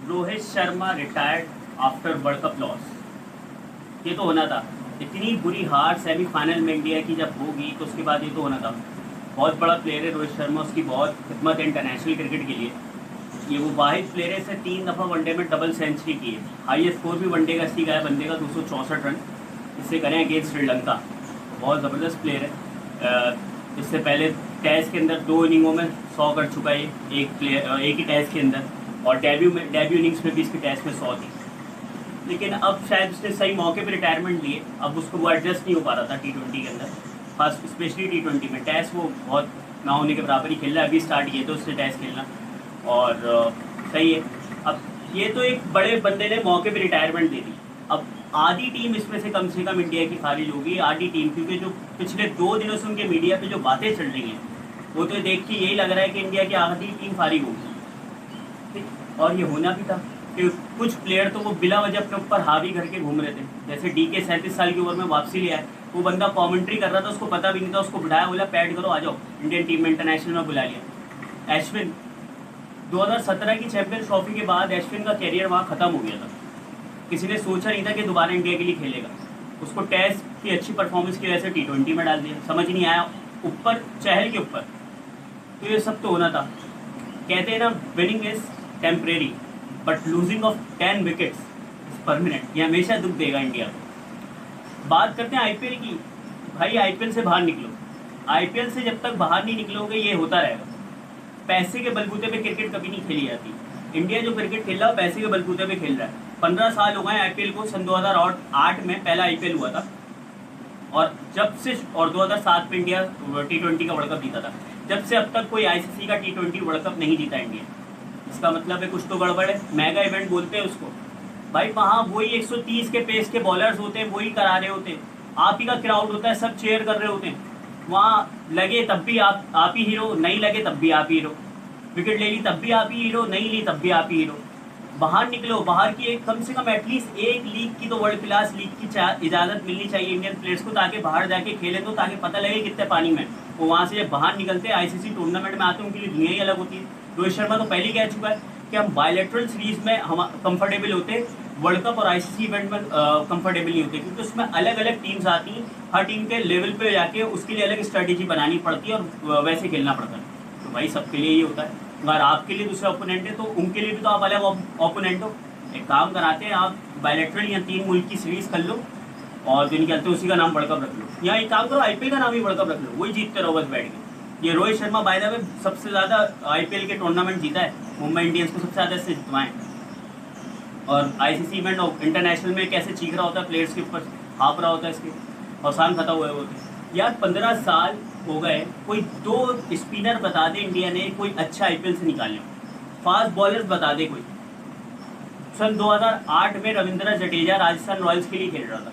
Rohit Sharma retired after world cup loss. ये तो होना था। इतनी बुरी हार सेमीफाइनल में इंडिया की जब होगी तो उसके बाद ये तो होना था। बहुत बड़ा प्लेयर है रोहित शर्मा, उसकी बहुत खिदमत है इंटरनेशनल क्रिकेट के लिए। ये वो वाहिद प्लेयर है, इसने 3 दफ़ा वनडे में डबल सेंचुरी की है। हाईएस्ट स्कोर भी वनडे का इसी का है बंदे का, 264 रन इससे करें अगेंस्ट श्रीलंका। बहुत ज़बरदस्त प्लेयर है। इससे पहले टेस्ट के अंदर 2 इनिंगों में 100 कर चुका है एक ही टेस्ट के अंदर, और डेब्यू इनिंग्स में भी इसकी टेस्ट में 100 थी। लेकिन अब शायद उसने सही मौके पर रिटायरमेंट लिए, अब उसको वो एडजस्ट नहीं हो पा रहा था T20 के अंदर, खास स्पेशली T20 में। टेस्ट वो बहुत ना होने के बराबर ही खेल रहा है। अभी स्टार्ट किए तो उसने टेस्ट खेलना, और सही है। अब ये तो एक बड़े बंदे ने मौके पे रिटायरमेंट दे दी। अब आधी टीम इसमें से कम इंडिया की खारिज होगी, आधी टीम, क्योंकि जो पिछले 2 दिनों से उनके मीडिया पे जो बातें चल रही हैं वो तो देख के यही लग रहा है कि इंडिया की आधी टीम फारिग होगी। और ये होना भी था कि कुछ प्लेयर तो वो बिला वजह अपने ऊपर हावी करके घूम रहे थे। जैसे DK 37 साल की उम्र में वापसी ले आए, वो बंदा कॉमेंट्री कर रहा था, उसको पता भी नहीं था, उसको बिठाया, बोला पैड करो आ जाओ, इंडियन टीम में इंटरनेशनल में बुला लिया। अश्विन 2017 की चैंपियंस ट्रॉफी के बाद अश्विन का कैरियर वहाँ ख़त्म हो गया था। किसी ने सोचा नहीं था कि दोबारा इंडिया के लिए खेलेगा। उसको टेस्ट की अच्छी परफॉर्मेंस की वजह से T20 में डाल दिया, समझ नहीं आया, ऊपर चहल के ऊपर। तो ये सब तो होना था। कहते हैं ना, winning is temporary but losing of 10 wickets is permanent. ये हमेशा दुख देगा इंडिया को। बात करते हैं IPL की। भाई IPL से बाहर निकलो। IPL से जब तक बाहर नहीं निकलोगे ये होता रहेगा। पैसे के बलबूते पे क्रिकेट कभी नहीं खेली जाती। इंडिया जो क्रिकेट खेल रहा है पैसे के बलबूते पे खेल रहा है। 15 साल हो गए IPL को। सन 2008 में पहला IPL हुआ था, और जब से, और 2007 में इंडिया T20 का वर्ल्ड कप जीता था। जब से अब तक कोई ICC का T20 वर्ल्ड कप नहीं जीता इंडिया। इसका मतलब है कुछ तो गड़बड़ है। मेगा इवेंट बोलते हैं उसको। भाई वहाँ वही 130 के पेस के बॉलर्स होते हैं, वही करा रहे होते हैं, आप ही का क्राउड होता है, सब चेयर कर रहे होते हैं। वहाँ लगे तब भी आप ही हीरो, नहीं लगे तब भी आप ही हीरो। विकेट ले ली तब भी आप ही हीरो, नहीं ली तब भी आप ही हीरो। बाहर निकलो, बाहर की एक कम से कम एटलीस्ट एक लीग की तो वर्ल्ड क्लास लीग की इजाज़त मिलनी चाहिए इंडियन प्लेयर्स को, ताकि बाहर जाके खेले तो, ताकि पता लगे कितने पानी में। वो वहाँ से जब बाहर निकलते हैं ICC टूर्नामेंट में आते हैं, उनके लिए दुनिया ही अलग होती है। रोहित शर्मा तो पहले ही कह चुका है कि हम बायलैटरल सीरीज़ में हम कंफर्टेबल होते हैं, वर्ल्ड कप और ICC इवेंट में कंफर्टेबल नहीं होते, क्योंकि उसमें अलग अलग टीम्स आती हैं। हर टीम के लेवल पे जाके उसके लिए अलग स्ट्रेटेजी बनानी पड़ती है और वैसे खेलना पड़ता है। तो भाई सबके लिए ही होता है। अगर आपके लिए दूसरा ओपोनेंट है तो उनके लिए भी तो आप अलग ओपोनेंट हो। एक काम कराते हैं, आप बायलैटरल या 3 मुल्क की सीरीज़ कर लो, और जो निकलते हैं उसी का नाम वर्ल्ड कप रख लो, या एक काम करो IPL का नाम ही वर्ल्ड कप रख लो, वही जीतते रहो बस बैठ के। ये Rohit Sharma by the way सबसे ज़्यादा IPL के टूर्नामेंट जीता है, मुंबई इंडियंस को सबसे ज़्यादा इससे जितवाएँ। और ICC इवेंट और इंटरनेशनल में कैसे चीख रहा होता है, प्लेयर्स के ऊपर हाँप रहा होता है, इसके औसान खता हुए होते यार। 15 साल हो गए, कोई 2 स्पिनर बता दे इंडिया ने कोई अच्छा IPL से निकाले, फास्ट बॉलर्स बता दे कोई। सन 2008 में रविंद्र जडेजा राजस्थान रॉयल्स के लिए खेल रहा था,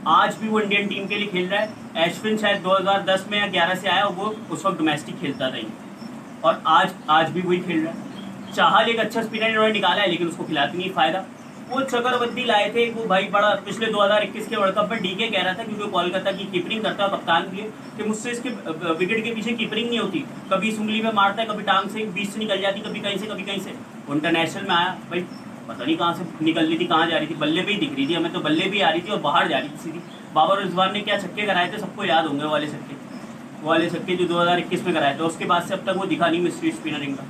आज भी वो इंडियन टीम के लिए खेल रहा है। अश्विन शायद 2010 में या 11 से आया, वो उस वक्त डोमेस्टिक खेलता था, और आज भी वही खेल रहा है। चाहल एक अच्छा स्पिनर इन्होंने निकाला है, लेकिन उसको खिलाते नहीं फायदा। वो चक्रवर्ती लाए थे, वो भाई बड़ा पिछले 2021 के वर्ल्ड कप में DK कह रहा था, क्योंकि कोलकाता की कीपरिंग करता है कप्तान भी है, कि मुझसे इसके विकेट के पीछे कीपरिंग नहीं होती, कभी इस उंगली में मारता है, कभी टांग से बीच से निकल जाती, कभी कहीं से। वो इंटरनेशनल में आया, भाई पता नहीं कहाँ से निकल रही थी, कहाँ जा रही थी, बल्ले पे ही दिख रही थी हमें तो, बल्ले भी आ रही थी और बाहर जा रही थी सीधी। बाबर रिजवान ने क्या छक्के कराए थे, सबको याद होंगे वाले छक्के जो 2021 में कराए थे। उसके बाद से अब तक वो दिखा नहीं मिस्ट्री स्पिनरिंग का।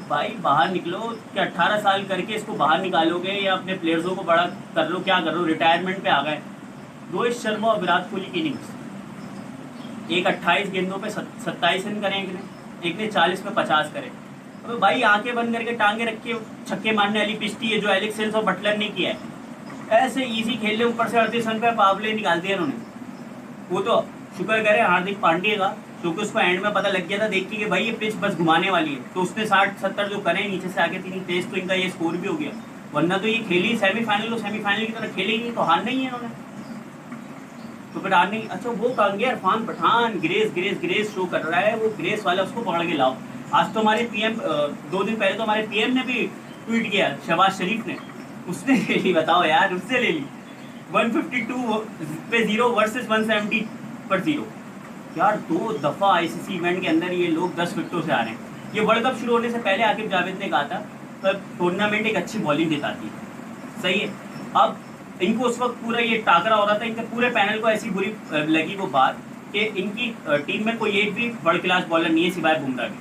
भाई बाहर निकलो, क्या 18 साल करके इसको बाहर निकालोगे, या अपने प्लेयर्सों को बड़ा कर लो, क्या कर लो, रिटायरमेंट पे आ गए। रोहित शर्मा और विराट कोहली की इनिंग्स, एक 28 गेंदों पे 27 रन करें, एक ने 40 पे 50 करे। तो भाई आंखें बंद करके टांगे रख के छक्के मारने वाली पिच थी, जो एलेक्स सेल्स और बटलर ने किया है। ऐसे इजी खेल ले, ऊपर से 38 रन पे पावले निकाल दिया इन्होंने। वो तो शुक्र करे हार्दिक पांड्या का, क्योंकि उसको एंड में पता लग गया था देख के कि भाई ये पिच बस घुमाने वाली है, तो उसने 60-70 जो करे नीचे से आगे तीन तेज, तो इनका ये स्कोर भी हो गया। वरना तो ये खेली सेमीफाइनल की तरह खेले ही नहीं, तो हारना ही है इन्होंने। तो फिर हारने, अच्छा वो कहाँ गया इरफान पठान, ग्रेस शो कर रहा है, वो ग्रेस वाला उसको पकड़ के लाओ। आज तो हमारे PM 2 दिन पहले तो हमारे PM ने भी ट्वीट किया, शहबाज शरीफ ने, उसने ले ली, बताओ यार, उससे ले ली 152 पे 0 वर्सेस 170 पर 0। यार 2 दफ़ा ICC इवेंट के अंदर ये लोग 10 विकेटों से आ रहे हैं। ये वर्ल्ड कप शुरू होने से पहले आकिब जावेद ने कहा था टूर्नामेंट एक अच्छी बॉलिंग दिखाती है, सही है। अब इनको उस वक्त पूरा ये टाकरा हो रहा था, इनके पूरे पैनल को ऐसी बुरी लगी वो बात कि इनकी टीम में कोई एक भी वर्ल्ड क्लास बॉलर नहीं है सिवाय बुमराह के,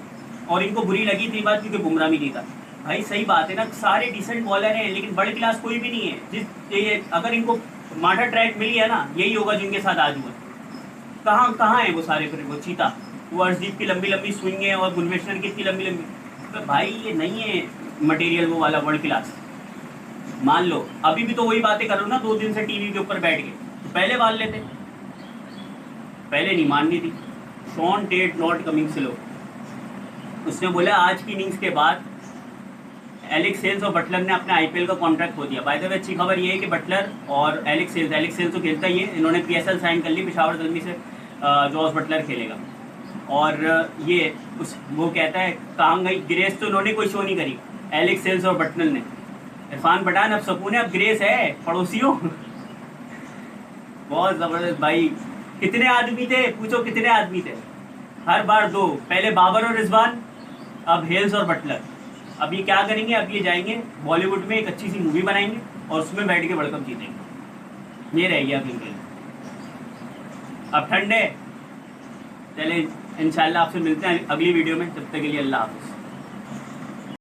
और इनको बुरी लगी थी बात क्योंकि बुमराह भी नहीं था। भाई सही बात है ना, सारे डिसेंट बॉलर हैं लेकिन वर्ल्ड क्लास कोई भी नहीं है। ये अगर इनको माठा ट्रैक मिली है ना, यही होगा जिनके साथ आज हुआ। कहाँ कहाँ है वो सारे, फिर वो चीता, वो अर्शदीप की लंबी लंबी स्विंग है और गुलवेशनर की इतनी लंबी लंबी, तो भाई ये नहीं है मटेरियल वो वाला वर्ल्ड क्लास। मान लो अभी भी तो वही बातें कर रहा हूँ ना, 2 दिन से टीवी के ऊपर बैठ के, तो पहले मान लेते, पहले नहीं माननी थी। Shaun Tait not coming slow, उसने बोला आज की इनिंग्स के बाद एलेक्स सेल्स और बटलर ने अपने आईपीएल का कॉन्ट्रैक्ट खो दिया। बाय द वे अच्छी खबर ये है कि बटलर और एलेक्स सेल्स तो खेलता ही है, इन्होंने पीएसएल साइन कर ली, पेशावर जल्दी से जॉस बटलर खेलेगा। और ये उस वो कहता है कहाँ गई ग्रेस, तो इन्होंने कोई शो नहीं करी एलेक्स सेल्स और बटलर ने। इरफान पठान अब सकून है, अब ग्रेस है पड़ोसियों। बहुत ज़बरदस्त भाई। कितने आदमी थे पूछो, कितने आदमी थे, हर बार 2, पहले बाबर और रिजवान, अब हेल्स और बटलर। अब ये क्या करेंगे, अब ये जाएंगे बॉलीवुड में एक अच्छी सी मूवी बनाएंगे और उसमें बैठ के वर्ल्ड कप जीतेंगे। ये रह गया अभी के लिए। अब ठंड है, चले इंशाल्लाह आपसे मिलते हैं अगली वीडियो में, तब तक के लिए अल्लाह हाफ़िज़।